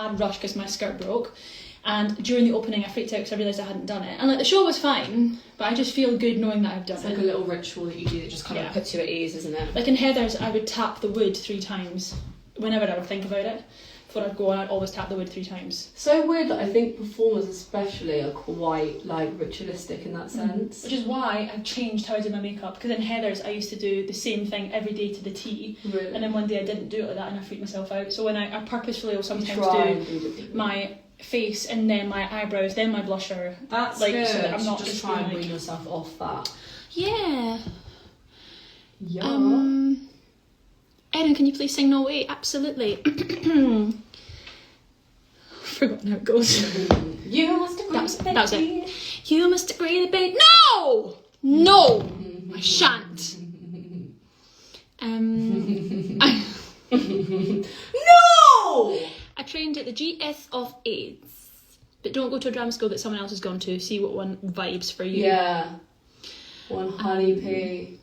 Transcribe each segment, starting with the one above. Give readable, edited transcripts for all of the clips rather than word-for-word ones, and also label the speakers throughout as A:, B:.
A: mad rush because my skirt broke. And during the opening, I freaked out because I realised I hadn't done it. And like the show was fine, but I just feel good knowing that I've done it.
B: It's like a little ritual that you do that just kind of puts you at ease, isn't it?
A: Like in Heathers, I would tap the wood 3 times whenever I would think about it. Before I'd go on, I'd always tap the wood 3 times.
B: So weird that I think performers especially are quite like ritualistic in that sense.
A: Which is why I changed how I did my makeup. Because in Heathers, I used to do the same thing every day to the T.
B: Really?
A: And then one day I didn't do it like that and I freaked myself out. So when I purposefully will sometimes do my face and then my eyebrows, then my blusher.
B: That's
A: like,
B: good.
A: So that I'm not
B: just try and wean yourself off that.
A: Yeah.
B: Yeah.
A: Erin, can you please sing No Way? Absolutely. Forgotten how it goes.
B: You must agree.
A: That was it. You must agree to be. No! No! I shan't.
B: No!
A: I trained at the GS of AIDS. But don't go to a drama school that someone else has gone to. See what one vibes for you.
B: Yeah. One honeybee.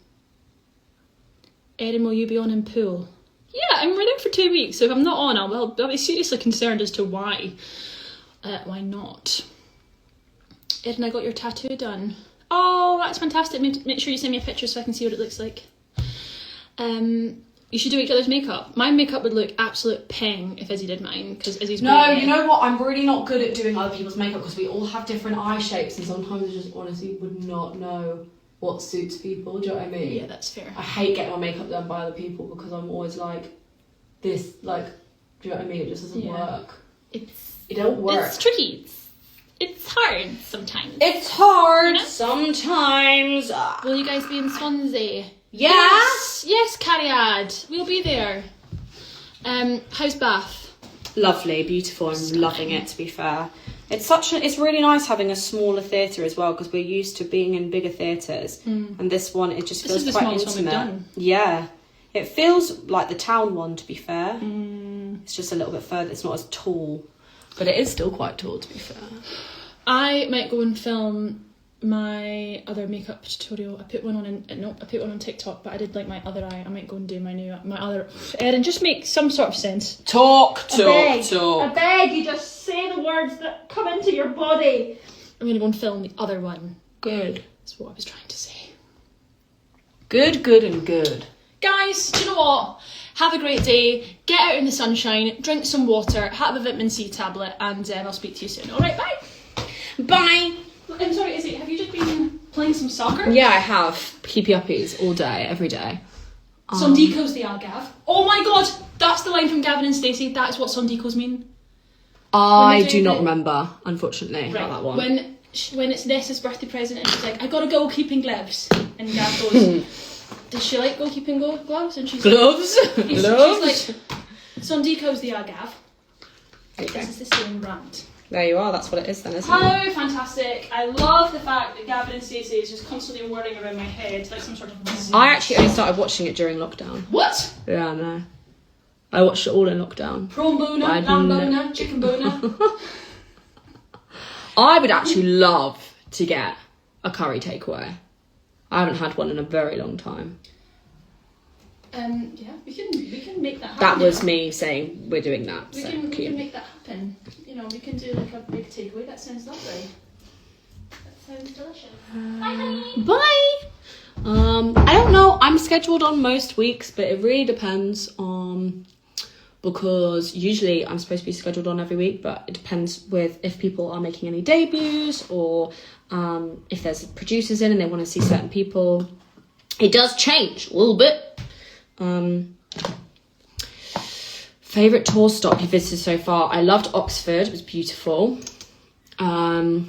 A: Erin, will you be on in pool? Yeah, I'm there for 2 weeks, so if I'm not on, I'll be seriously concerned as to why. Why not? Erin, I got your tattoo done. Oh, that's fantastic. Make sure you send me a picture so I can see what it looks like. You should do each other's makeup. My makeup would look absolute peng if Izzy did mine, because Izzy's
B: you know what? I'm really not good at doing other people's makeup because we all have different eye shapes and sometimes I just honestly would not know what suits people. Do you know what I mean?
A: Yeah, that's fair.
B: I hate getting my makeup done by other people because I'm always like, this, like, do you know what I mean? It just doesn't work. It don't work.
A: It's tricky. It's hard sometimes.
B: It's hard,
A: you know?
B: Sometimes.
A: Will you guys be in Swansea?
B: Yes!
A: Yes, Cariad. We'll be there. How's Bath?
B: Lovely, beautiful. I'm loving it, to be fair. It's really nice having a smaller theatre as well because we're used to being in bigger theatres, and this one it just feels quite intimate. This is the smallest one we've done. Yeah, it feels like the town one. To be fair, it's just a little bit further. It's not as tall, but it is still quite tall. To be fair,
A: I might go and film my other makeup tutorial. I put one on TikTok, but I did like my other eye. I might go and do my other. Erin, just make some sort of sense.
B: Talk.
A: I beg you, just say the words that come into your body. I'm gonna go and film the other one.
B: Good.
A: That's what I was trying to say.
B: Good.
A: Guys, do you know what? Have a great day. Get out in the sunshine. Drink some water. Have a vitamin C tablet, and I'll speak to you soon. All right, bye.
B: Bye.
A: I'm sorry, Izzy, have you just been playing some soccer?
B: Yeah, I have. Keepy uppies all day, every day.
A: Sondiko's the Gav. Oh my god, that's the line from Gavin and Stacey. That is what Sondiko's mean.
B: I do not remember, unfortunately, about that one.
A: When it's Nessa's birthday present and she's like, I got a goalkeeping gloves. And Gav goes, does she like goalkeeping gloves? And she's
B: gloves?
A: Like, she's like, Sondiko's the Gav.
B: Okay.
A: This is the same brand.
B: There you are, that's what it is then, isn't it?
A: How fantastic. I love the fact that Gavin and Stacey is just constantly whirring around my head like some sort of disease.
B: I actually only started watching it during lockdown.
A: What?
B: Yeah, I know. I watched it all in lockdown.
A: Prawn boner, lamb boner, chicken boner.
B: I would actually love to get a curry takeaway. I haven't had one in a very long time.
A: Yeah, we can make that happen.
B: That was me saying we're doing that.
A: We can make that happen. You know, we can do like a big takeaway. That sounds lovely. That sounds delicious. Bye, honey.
B: Bye. I don't know. I'm scheduled on most weeks, but it really depends on because usually I'm supposed to be scheduled on every week, but it depends with if people are making any debuts or if there's producers in and they want to see certain people. It does change a little bit. Favourite tour stop you visited so far? I loved Oxford. It was beautiful. It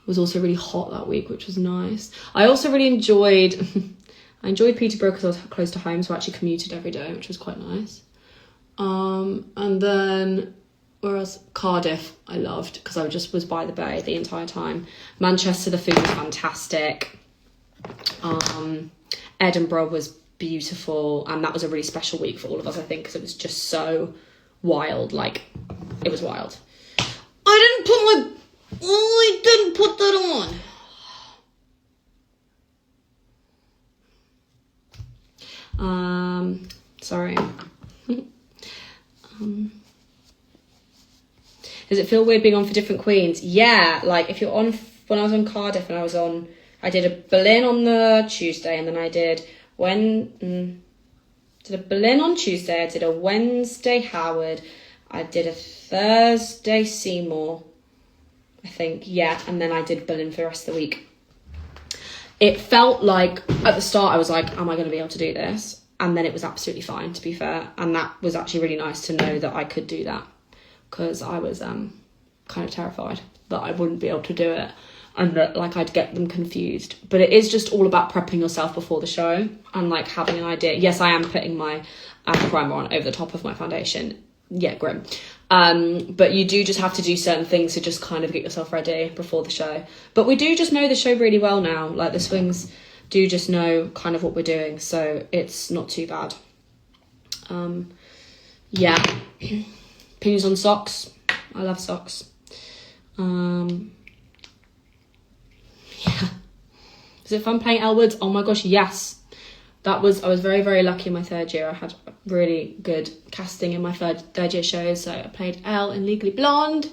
B: was also really hot that week, which was nice. I also really enjoyed Peterborough because I was close to home, so I actually commuted every day, which was quite nice. And then whereas Cardiff I loved because I just was by the bay the entire time. Manchester, the food was fantastic. Edinburgh was beautiful, and that was a really special week for all of us, I think, because it was just so wild. Like, it was wild. I didn't put that on. Sorry. Does it feel weird being on for different queens? Yeah, like if you're on, when I was on Cardiff and I did a Berlin on the Tuesday, and then I did a Berlin on Tuesday, I did a Wednesday Howard, I did a Thursday Seymour, I think, yeah, and then I did Berlin for the rest of the week. It felt like, at the start, I was like, am I going to be able to do this? And then it was absolutely fine, to be fair. And that was actually really nice to know that I could do that, because I was kind of terrified that I wouldn't be able to do it and that like I'd get them confused. But it is just all about prepping yourself before the show and like having an idea. Yes, I am putting my primer on over the top of my foundation. Yeah, grim. But you do just have to do certain things to just kind of get yourself ready before the show. But we do just know the show really well now. Like the swings do just know kind of what we're doing, so it's not too bad. Yeah. Opinions on socks. I love socks. Yeah. Is it fun playing Elwoods? Oh my gosh, yes. I was very, very lucky in my third year. I had really good casting in my third year shows. So I played Elle in Legally Blonde.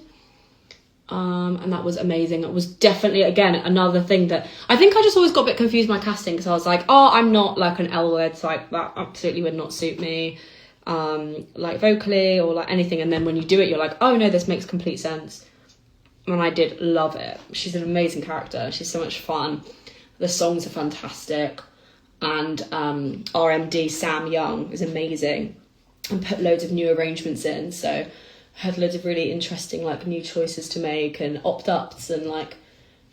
B: And that was amazing. It was definitely, again, another thing that I think I just always got a bit confused with my casting, because I was like, oh, I'm not like an Elwood, so like that absolutely would not suit me, like vocally or like anything. And then when you do it, you're like, oh no, this makes complete sense. And I did love it. She's an amazing character. She's so much fun. The songs are fantastic. And RMD Sam Young is amazing and put loads of new arrangements in. So I had loads of really interesting like new choices to make and opt-ups, and like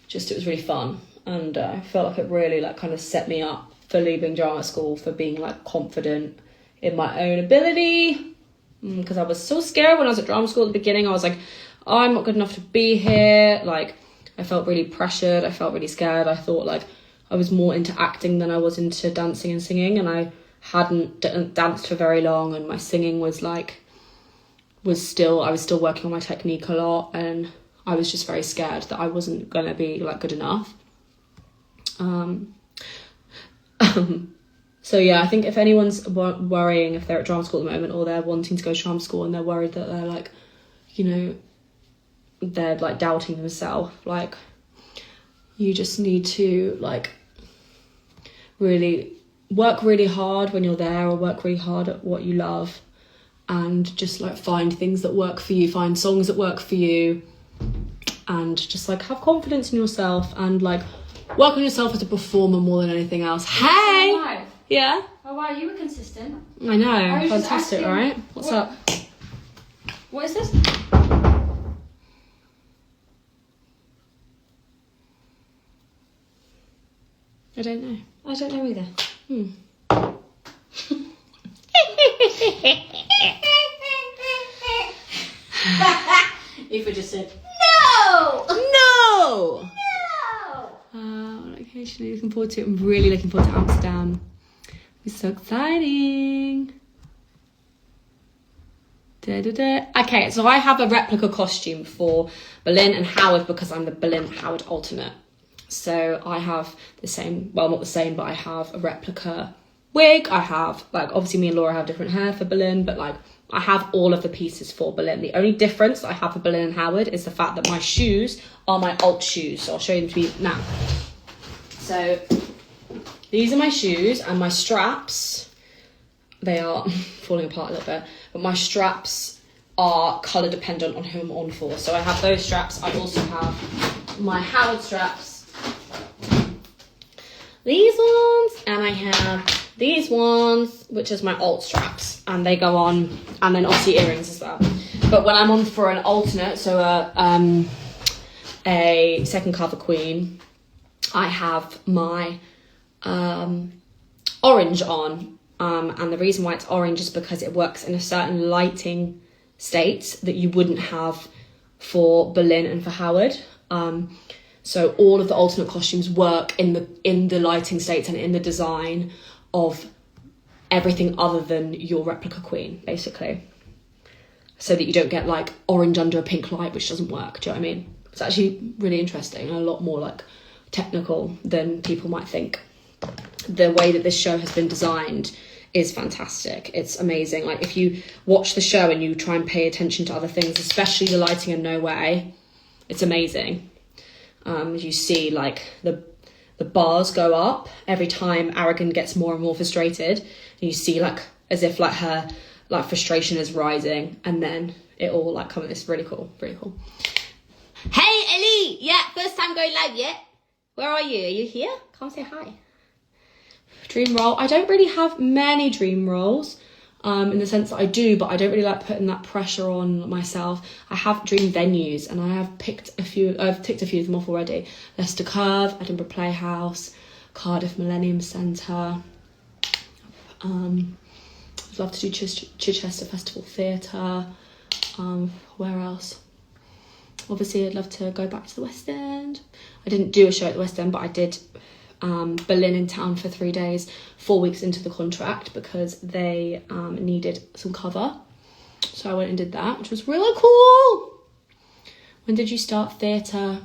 B: just it was really fun. And I felt like it really like kind of set me up for leaving drama school, for being like confident in my own ability. Because I was so scared when I was at drama school at the beginning. I was like, oh, I'm not good enough to be here. Like I felt really pressured. I felt really scared. I thought like I was more into acting than I was into dancing and singing, and I hadn't danced for very long, and my singing was like I was still working on my technique a lot, and I was just very scared that I wasn't gonna be like good enough. So yeah, I think if anyone's worrying if they're at drama school at the moment, or they're wanting to go to drama school and they're worried that they're like, you know, they're like doubting themselves, like you just need to like really work really hard when you're there, or work really hard at what you love, and just like find things that work for you, find songs that work for you, and just like have confidence in yourself and like work on yourself as a performer more than anything else. Hey!
C: Wow.
B: Yeah?
C: Oh wow, you were consistent.
B: I know,
C: I was just
B: fantastic,
C: asking,
B: right? What's up?
C: What is this?
B: I don't know.
C: I don't know either. Aoife just said, no!
B: No!
C: No!
B: Occasionally looking forward to it. I'm really looking forward to Amsterdam. It's so exciting. Okay, so I have a replica costume for Berlin and Howard because I'm the Berlin Howard alternate. So I have the same, well, not the same, but I have a replica wig. I have, like, obviously me and Laura have different hair for Berlin, but like I have all of the pieces for Berlin. The only difference I have for Berlin and Howard is the fact that my shoes are my alt shoes. So I'll show you them to you now. So these are my shoes, and my straps, they are falling apart a little bit, but my straps are colour dependent on who I'm on for. So I have those straps. I also have my Howard straps, these ones, and I have these ones, which is my alt straps, and they go on, and then obviously earrings as well. But when I'm on for an alternate, so a second cover queen, I have my orange on, and the reason why it's orange is because it works in a certain lighting state that you wouldn't have for Berlin and for Howard. So all of the alternate costumes work in the lighting states and in the design of everything other than your replica queen, basically. So that you don't get like orange under a pink light, which doesn't work. Do you know what I mean? It's actually really interesting and a lot more like technical than people might think. The way that this show has been designed is fantastic. It's amazing. Like, if you watch the show and you try and pay attention to other things, especially the lighting in No Way, it's amazing. You see like the bars go up every time Aragon gets more and more frustrated, and you see like as if like her like frustration is rising, and then it all like comes. It's really cool. Hey Ellie, yeah, first time going live yet? Where are you? Are you here? Come say hi. Dream role. I don't really have many dream roles, in the sense that I do, but I don't really like putting that pressure on myself. I have dream venues, and I have picked a few. I've ticked a few of them off already. Leicester Curve, Edinburgh Playhouse, Cardiff Millennium Centre. I'd love to do Chichester Festival Theatre. Where else? Obviously, I'd love to go back to the West End. I didn't do a show at the West End, but I did Berlin in town for 3 days, 4 weeks into the contract, because they needed some cover. So I went and did that, which was really cool. When did you start theatre?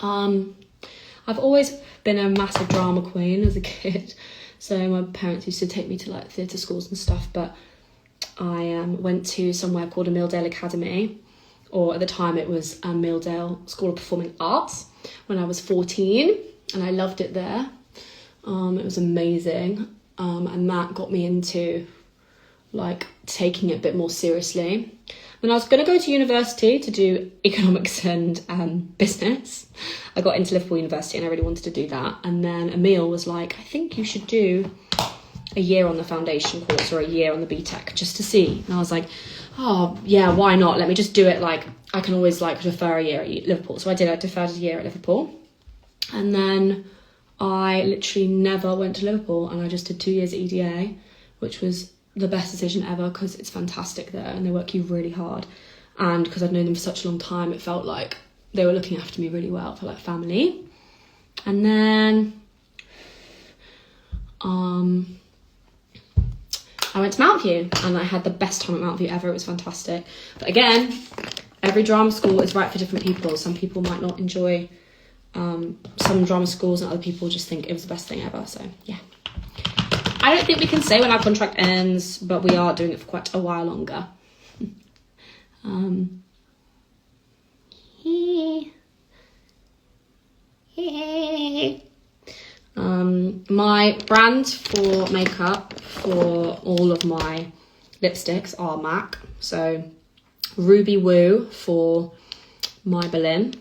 B: I've always been a massive drama queen as a kid. So my parents used to take me to like theatre schools and stuff, but I went to somewhere called a Mealdale Academy, or at the time it was a Mealdale School of Performing Arts, when I was 14, and I loved it there. It was amazing, and that got me into like taking it a bit more seriously. When I was going to go to university to do economics and business, I got into Liverpool University and I really wanted to do that. And then Emil was like, I think you should do a year on the foundation course or a year on the BTEC just to see. And I was like, oh yeah, why not? Let me just do it. Like, I can always like defer a year at Liverpool. So I did. I deferred a year at Liverpool. And then I literally never went to Liverpool, and I just did 2 years at EDA, which was the best decision ever, because it's fantastic there and they work you really hard. And because I'd known them for such a long time, it felt like they were looking after me really well, for like family. And then I went to Mountview, and I had the best time at Mountview ever. It was fantastic. But again, every drama school is right for different people. Some people might not enjoy some drama schools, and other people just think it was the best thing ever. So yeah, I don't think we can say when our contract ends, but we are doing it for quite a while longer. My brand for makeup for all of my lipsticks are MAC. So Ruby Woo for my Berlin.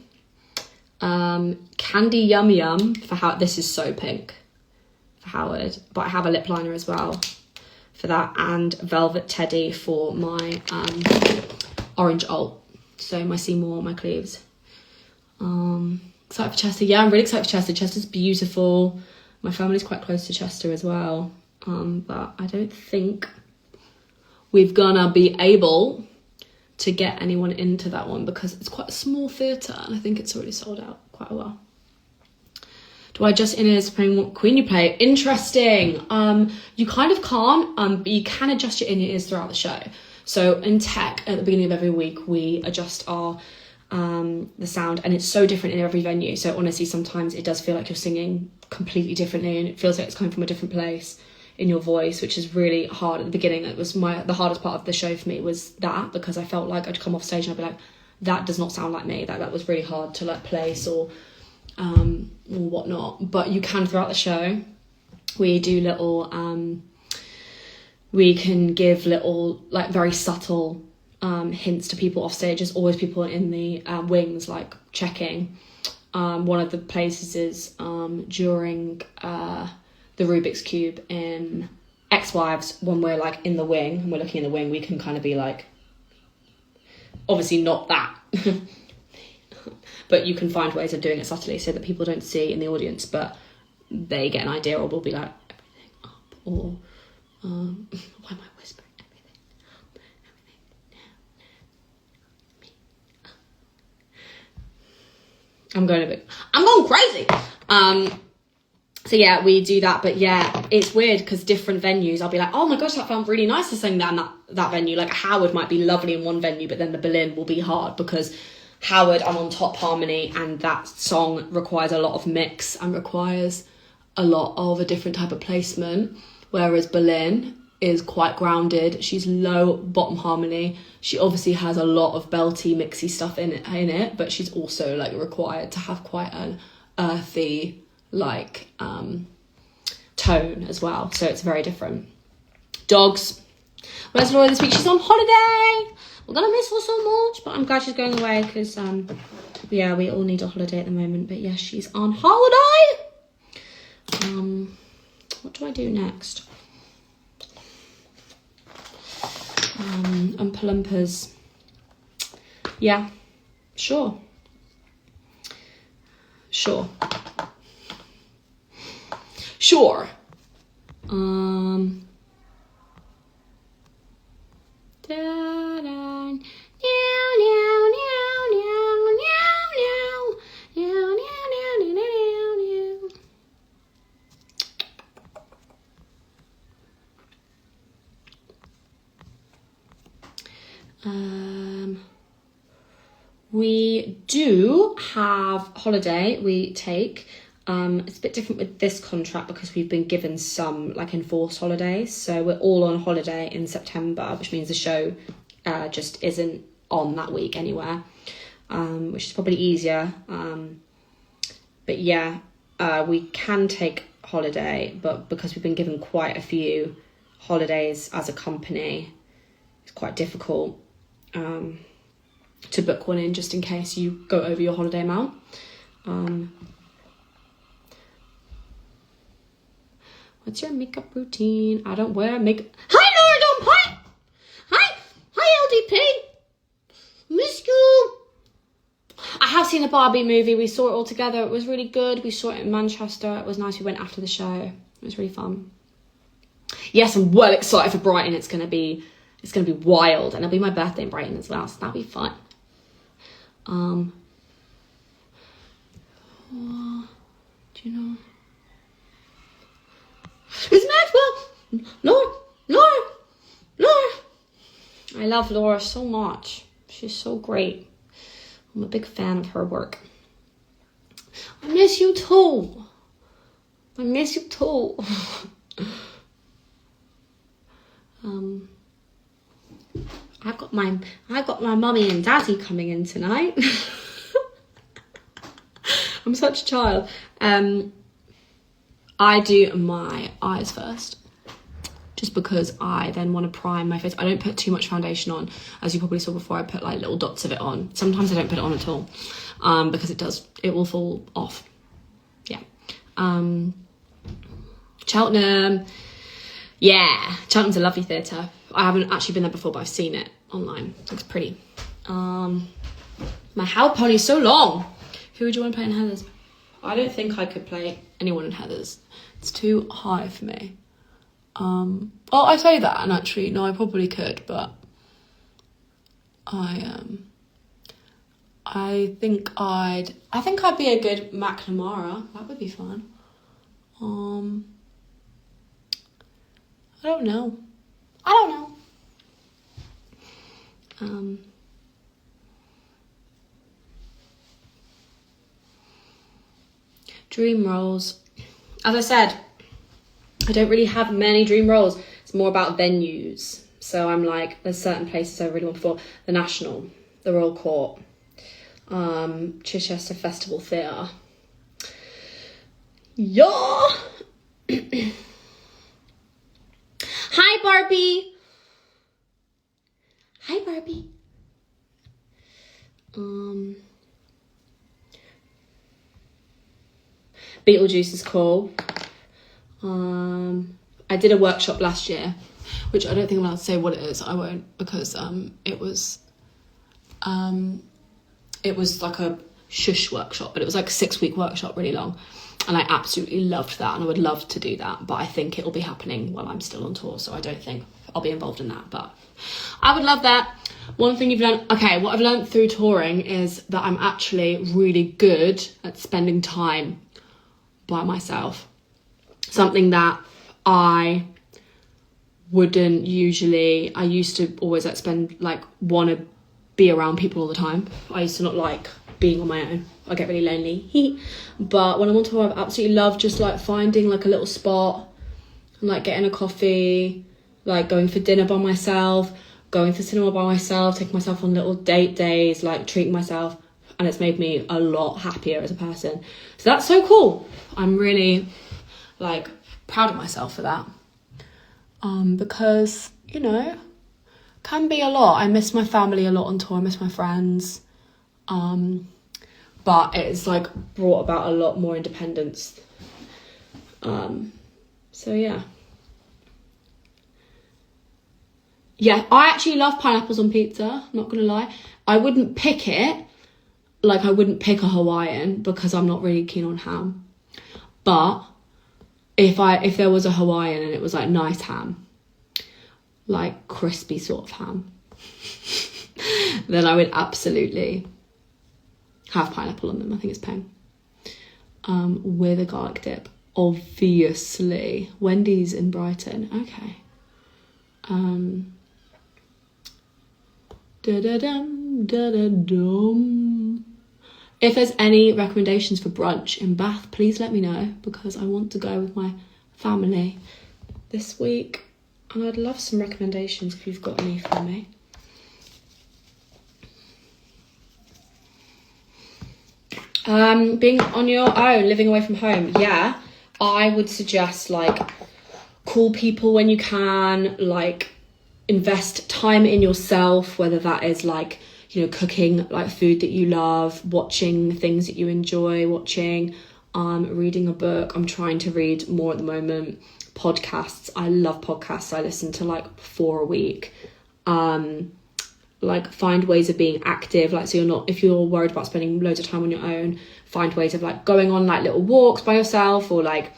B: Candy Yum Yum for how this is so pink for Howard, but I have a lip liner as well for that, and Velvet Teddy for my orange alt, so my Seymour, my Cleaves. Excited for Chester. Yeah, I'm really excited for Chester. Chester's beautiful. My family's quite close to Chester as well, but I don't think we're gonna be able to get anyone into that one because it's quite a small theatre, and I think it's already sold out quite a while. Do I adjust in ears depending on what queen you play? Interesting. You kind of can't, but you can adjust your in-ears throughout the show. So in tech, at the beginning of every week, we adjust our the sound, and it's so different in every venue. So honestly, sometimes it does feel like you're singing completely differently, and it feels like it's coming from a different place in your voice, which is really hard at the beginning. It was the hardest part of the show for me was that, because I felt like I'd come off stage and I'd be like, that does not sound like me. That was really hard to like place or whatnot. But you can throughout the show. We do little we can give little like very subtle hints to people off stage. There's always people in the wings like checking. One of the places is during the Rubik's Cube in Ex-Wives, when we're like in the wing and we're looking in the wing, we can kind of be like, obviously not that, but you can find ways of doing it subtly so that people don't see in the audience, but they get an idea, or we'll be like, everything up, or why am I whispering? Everything up, everything down. I'm going crazy. So yeah, we do that, but yeah, it's weird because different venues, I'll be like, oh my gosh, that felt really nice to sing that in that venue. Like Howard might be lovely in one venue, but then the Berlin will be hard because Howard, I'm on top harmony, and that song requires a lot of mix and requires a lot of a different type of placement. whereas Berlin is quite grounded. She's low bottom harmony. She obviously has a lot of belty mixy stuff in it, but she's also like required to have quite an earthy like tone as well, so it's very different. Dogs. Where's Laura this week? She's on holiday. We're gonna miss her so much, but I'm glad she's going away because yeah, we all need a holiday at the moment. But yeah, she's on holiday. What do I do next? Oompa Loompas. Yeah, sure. Sure. We do have holiday we take. It's a bit different with this contract because we've been given some like enforced holidays. So we're all on holiday in September, which means the show just isn't on that week anywhere, which is probably easier. But yeah, we can take holiday, but because we've been given quite a few holidays as a company, it's quite difficult to book one in just in case you go over your holiday amount. What's your makeup routine? I don't wear makeup. Hi, Laura Dunn. Hi, LDP. Miss you. I have seen a Barbie movie. We saw it all together. It was really good. We saw it in Manchester. It was nice. We went after the show. It was really fun. Yes, I'm well excited for Brighton. It's gonna be wild, and it'll be my birthday in Brighton as well, so that'll be fun. Do you know? It's Maxwell! Laura! I love Laura so much. She's so great. I'm a big fan of her work. I miss you too. I got my mummy and daddy coming in tonight. I'm such a child. I do my eyes first, just because I then want to prime my face. I don't put too much foundation on. As you probably saw before, I put like little dots of it on. Sometimes I don't put it on at all, because it will fall off. Yeah. Cheltenham. Yeah, Cheltenham's a lovely theatre. I haven't actually been there before, but I've seen it online. Looks pretty. My How Pony is so long. Who would you want to play in Heathers? I don't think I could play anyone in Heathers. It's too high for me. I say that, and actually, no, I probably could, but I think I'd be a good McNamara. That would be fun. I don't know. Dream roles. As I said, I don't really have many dream roles. It's more about venues. So I'm like, there's certain places I really want for. The National, the Royal Court, Chichester Festival Theatre. Yeah! Hi, Barbie! Beetlejuice is cool. I did a workshop last year, which I don't think I'm allowed to say what it is. I won't, because it was like a shush workshop, but it was like a 6-week workshop, really long, and I absolutely loved that, and I would love to do that, but I think it'll be happening while I'm still on tour, so I don't think I'll be involved in that, but I would love that. One thing you've learned, what I've learned through touring is that I'm actually really good at spending time by myself. Something that I wouldn't usually. I used to always want to be around people all the time. I used to not like being on my own. I get really lonely. But when I'm on tour, I absolutely love just like finding like a little spot, like getting a coffee, like going for dinner by myself, going to cinema by myself, taking myself on little date days, like treating myself, and it's made me a lot happier as a person. So that's so cool. I'm really like proud of myself for that. Because, you know, can be a lot. I miss my family a lot on tour. I miss my friends. But it's like brought about a lot more independence. So yeah. Yeah, I actually love pineapples on pizza, not gonna lie. I wouldn't pick it, like I wouldn't pick a Hawaiian because I'm not really keen on ham. But if there was a Hawaiian and it was like nice ham, like crispy sort of ham, then I would absolutely have pineapple on them. I think it's peng. With a garlic dip, obviously. Wendy's in Brighton, okay. Da-da-dum, da-da-dum. If there's any recommendations for brunch in Bath, please let me know, because I want to go with my family this week, and I'd love some recommendations if you've got any for me. Being on your own, living away from home, yeah, I would suggest like call people when you can, like invest time in yourself, whether that is like, you know, cooking like food that you love, watching things that you enjoy watching, reading a book. I'm trying to read more at the moment. Podcasts, I love podcasts. I listen to like 4 a week. Like find ways of being active, like so you're not, if you're worried about spending loads of time on your own, find ways of like going on like little walks by yourself, or like,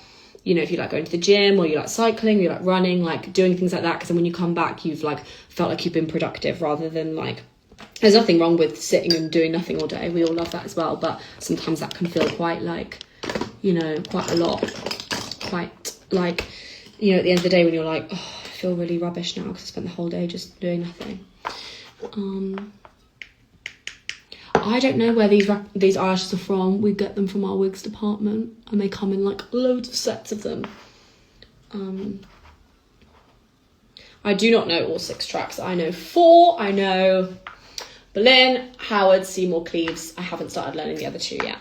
B: you know, if you like going to the gym, or you like cycling, you like running, like doing things like that, because then when you come back you've like felt like you've been productive, rather than like, there's nothing wrong with sitting and doing nothing all day, we all love that as well, but sometimes that can feel quite like, you know, quite a lot, quite like, you know, at the end of the day when you're like, oh, I feel really rubbish now because I spent the whole day just doing nothing. I don't know where these eyelashes are from. We get them from our wigs department, and they come in like loads of sets of them. I do not know all 6 tracks. I know 4. I know Berlin, Howard, Seymour, Cleves. I haven't started learning the other 2 yet.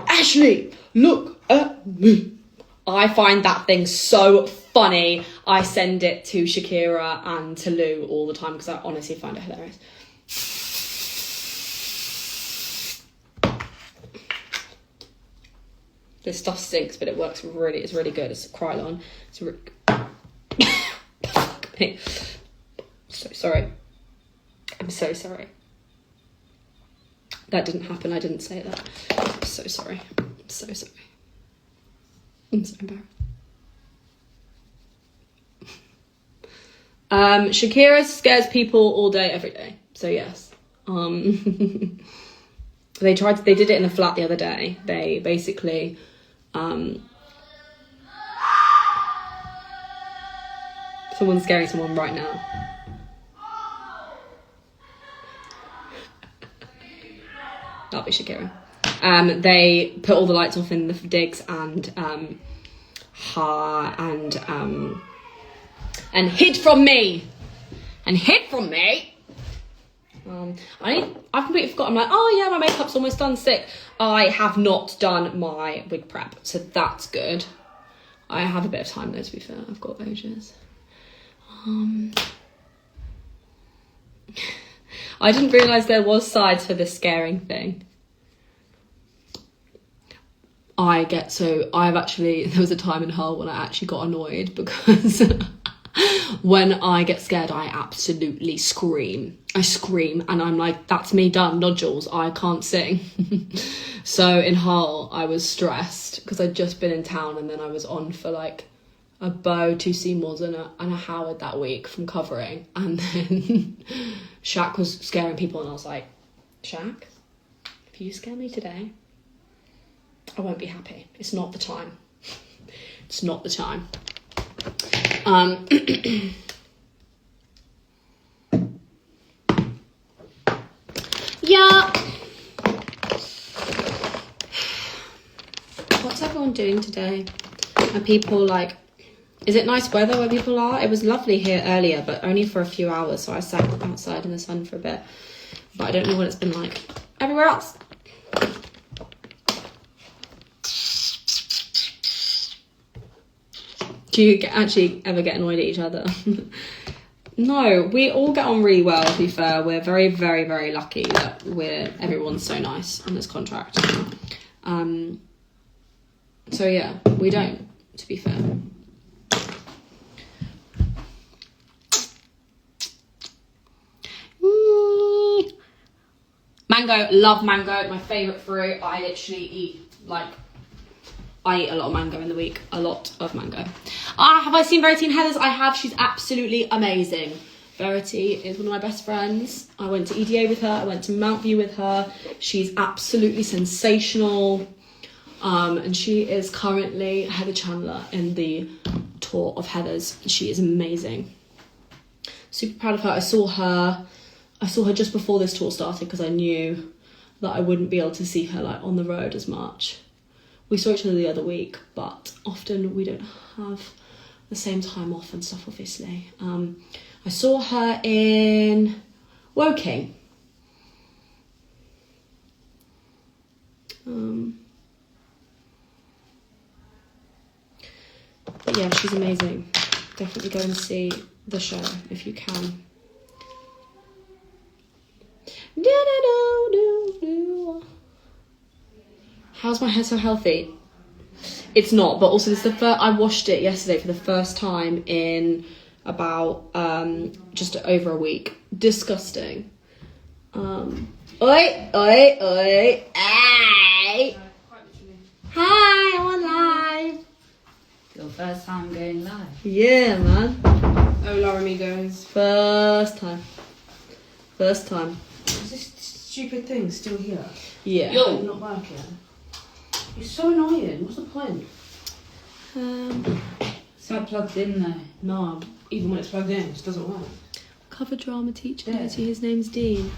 B: Ashley, look at me. I find that thing so funny. I send it to Shakira and to Lou all the time because I honestly find it hilarious. This stuff stinks, but it works really, it's really good. It's Krylon. It's really Fuck me. So sorry. I'm so sorry. That didn't happen. I didn't say that. I'm so sorry. I'm so sorry. I'm so embarrassed. Shakira scares people all day, every day. So yes. They did it in the flat the other day. They basically someone's scaring someone right now. That'll be Shakira. They put all the lights off in the digs and hid from me. I've completely forgot. I'm like, oh yeah, my makeup's almost done. Sick. I have not done my wig prep, so that's good. I have a bit of time though, to be fair. I've got ages. I didn't realise there was sides for this scaring thing. There was a time in Hull when I actually got annoyed because when I get scared, I absolutely scream. I scream and I'm like, that's me done, nodules, I can't sing. So in Hull, I was stressed because I'd just been in town, and then I was on for like a Bow, 2 Seymours and a Howard that week from covering. And then Shaq was scaring people and I was like, Shaq, if you scare me today, I won't be happy. It's not the time. It's not the time. doing today? And people like, is it nice weather where people are? It was lovely here earlier, but only for a few hours. So I sat outside in the sun for a bit. But I don't know what it's been like everywhere else. Do you actually ever get annoyed at each other? No, we all get on really well, to be fair. We're very, very, very lucky that everyone's so nice on this contract. So yeah, we don't, to be fair. Mango, love mango, my favourite fruit. I literally eat I eat a lot of mango in the week. A lot of mango. Have I seen Verity and Heather's? I have. She's absolutely amazing. Verity is one of my best friends. I went to EDA with her. I went to Mount View with her. She's absolutely sensational. And she is currently Heather Chandler in the tour of Heather's. She is amazing. Super proud of her. I saw her just before this tour started because I knew that I wouldn't be able to see her like on the road as much. We saw each other the other week, but often we don't have the same time off and stuff, obviously. I saw her in Woking. But yeah, she's amazing. Definitely go and see the show if you can. How's my hair so healthy? It's not, but also this is the I washed it yesterday for the first time in about just over a week. Disgusting. Oi, oi, oi, hey. Hi, I'm on live.
C: Your first time going live.
B: Yeah, man.
D: Oh, Laura amigos.
B: First time.
D: Is this stupid thing still here?
B: Yeah.
D: Yo, not working. It's so annoying. What's the point?
C: It's not plugged in though.
D: No, even when it's plugged in, it just doesn't work.
B: Cover drama teacher.
D: Yeah.
B: His name's Dean.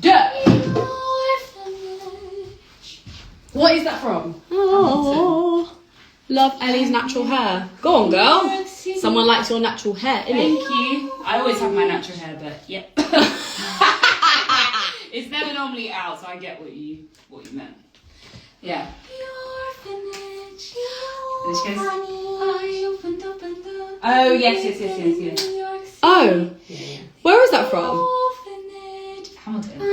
D: Duh! What is that from?
B: Oh, love Ellie's natural hair. Go on, girl. Someone likes your natural hair, innit?
C: Thank you. I always have my natural hair, but yep. It's never normally out, so I get what you meant. Yeah. And she goes, oh yes.
B: Oh,
D: Yeah.
B: where is that from?
C: Hamilton.
B: Oh.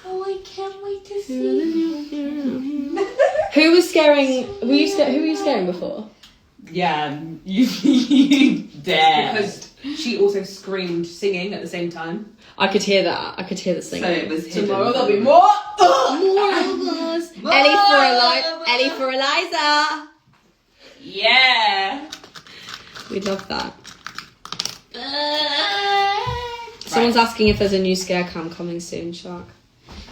C: Oh, I can't wait to see.
B: Who was scaring? Who were you scaring before?
C: Yeah, you dare.
D: Because she also screamed singing at the same time.
B: I could hear that. I could hear the singing.
C: So it was hidden.
D: Tomorrow there'll be more.
B: More of us. Ellie for Eliza.
C: Yeah.
B: We love that. Someone's asking if there's a new scare cam coming soon, Shark.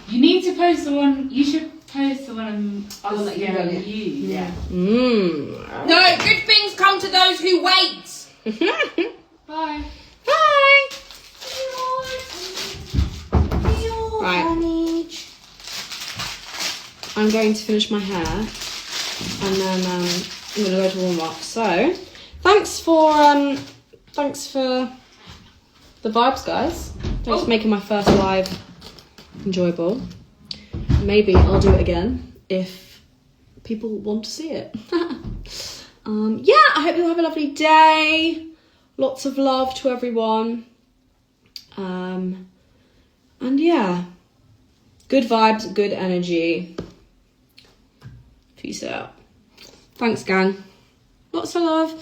C: You need to post the one. You should post the one
D: I'll let you know.
C: Yeah.
D: No, good things come to those who wait.
C: Bye.
B: Bye. Right. I'm going to finish my hair and then I'm going to go to warm up. So, thanks for the vibes, guys. Thanks for making my first live enjoyable. Maybe I'll do it again if people want to see it. Yeah, I hope you'll have a lovely day. Lots of love to everyone. And yeah, good vibes, good energy. Peace out. Thanks, gang. Lots of love.